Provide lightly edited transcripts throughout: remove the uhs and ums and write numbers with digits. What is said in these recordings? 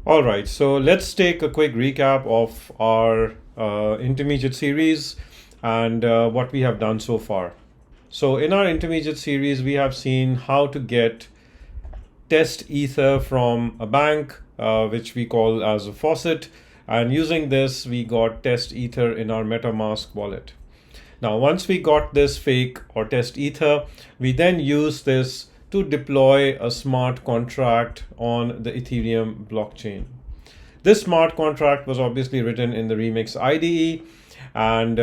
All right, so let's take a quick recap of our intermediate series and what we have done so far. So, in our intermediate series, we have seen how to get test ether from a bank, which we call as a faucet, and using this, we got test ether in our MetaMask wallet. Now, once we got this fake or test ether, we then use this to deploy a smart contract on the Ethereum blockchain. This smart contract was obviously written in the Remix IDE, and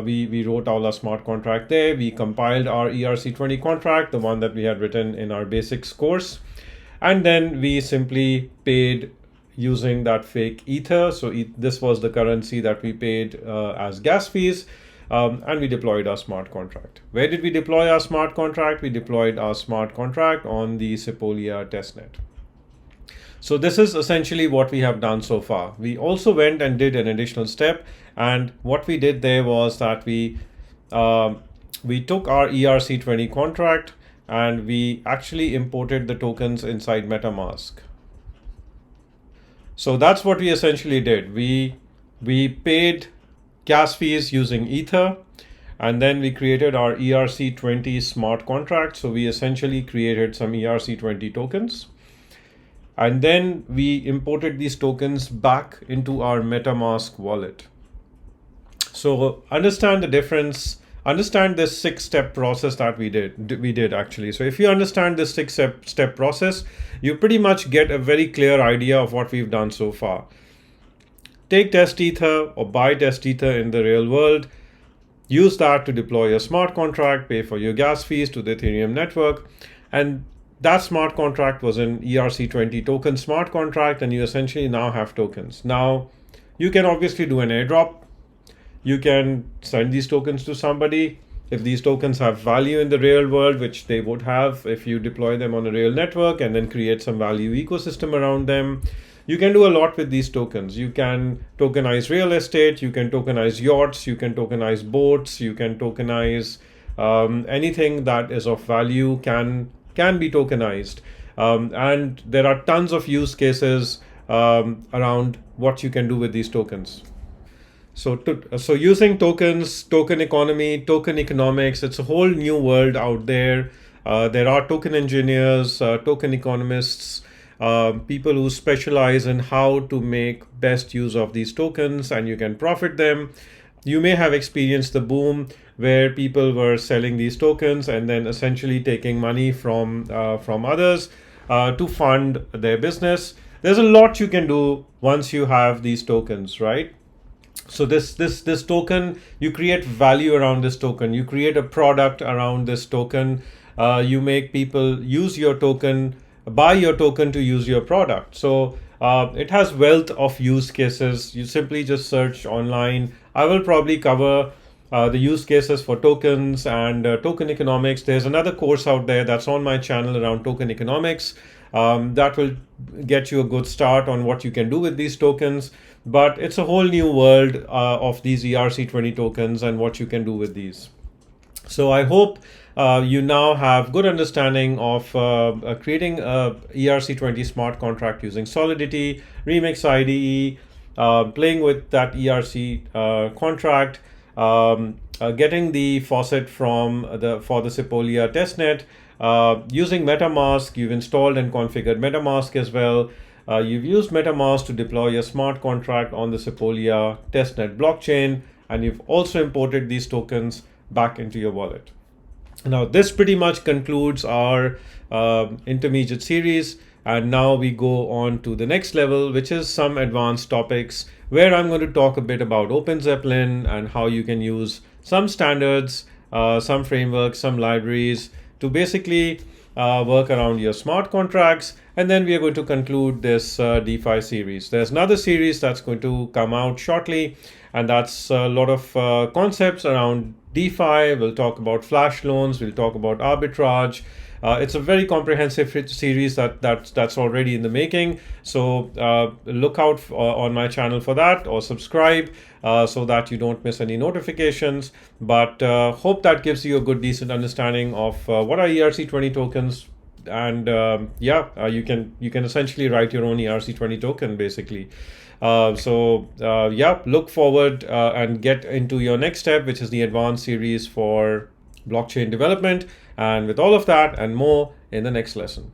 we wrote all our smart contract there. We compiled our ERC20 contract, the one that we had written in our basics course, and then we simply paid using that fake ether. So this was the currency that we paid as gas fees. And we deployed our smart contract. Where did we deploy our smart contract? We deployed our smart contract on the Sepolia testnet. So this is essentially what we have done so far. We also went and did an additional step, and what we did there was that we took our ERC20 contract and we actually imported the tokens inside MetaMask. So that's what we essentially did. We paid gas fees using Ether, and then we created our ERC20 smart contract. So we essentially created some ERC20 tokens. And then we imported these tokens back into our MetaMask wallet. So understand the difference. Understand this 6-step process that we did actually. So if you understand this 6-step process, you pretty much get a very clear idea of what we've done so far. Take test ether or buy test ether in the real world. Use that to deploy your smart contract, pay for your gas fees to the Ethereum network, and that smart contract was an ERC20 token smart contract, and you essentially now have tokens. Now, you can obviously do an airdrop. You can send these tokens to somebody. If these tokens have value in the real world, which they would have if you deploy them on a real network and then create some value ecosystem around them, you can do a lot with these tokens. You can tokenize real estate, you can tokenize yachts, you can tokenize boats, you can tokenize anything that is of value can be tokenized. And there are tons of use cases around what you can do with these tokens. So using tokens, token economy, token economics, it's a whole new world out there. There are token engineers, token economists, people who specialize in how to make best use of these tokens, and you can profit them. You may have experienced the boom where people were selling these tokens and then essentially taking money from others to fund their business. There's a lot you can do once you have these tokens, right? So this token, you create value around this token. You create a product around this token. You make people use your token, buy your token to use your product. So it has wealth of use cases. You simply just search online. I will probably cover the use cases for tokens and token economics. There's another course out there that's on my channel around token economics. That will get you a good start on what you can do with these tokens. But it's a whole new world of these ERC20 tokens and what you can do with these. So I hope you now have good understanding of creating a ERC20 smart contract using Solidity, Remix IDE, playing with that ERC contract, getting the faucet for the Sepolia testnet, using MetaMask. You've installed and configured MetaMask as well. You've used MetaMask to deploy your smart contract on the Sepolia testnet blockchain, and you've also imported these tokens back into your wallet. Now, this pretty much concludes our intermediate series, and now we go on to the next level, which is some advanced topics where I'm going to talk a bit about OpenZeppelin and how you can use some standards, some frameworks, some libraries to basically work around your smart contracts. And then we are going to conclude this DeFi series. There's another series that's going to come out shortly, and that's a lot of concepts around DeFi. We'll talk about flash loans, we'll talk about arbitrage. It's a very comprehensive series that's already in the making. So look out on my channel for that, or subscribe so that you don't miss any notifications. But hope that gives you a good, decent understanding of what are ERC20 tokens, and you can essentially write your own ERC20 token basically. Look forward and get into your next step, which is the advanced series for blockchain development. And with all of that and more in the next lesson.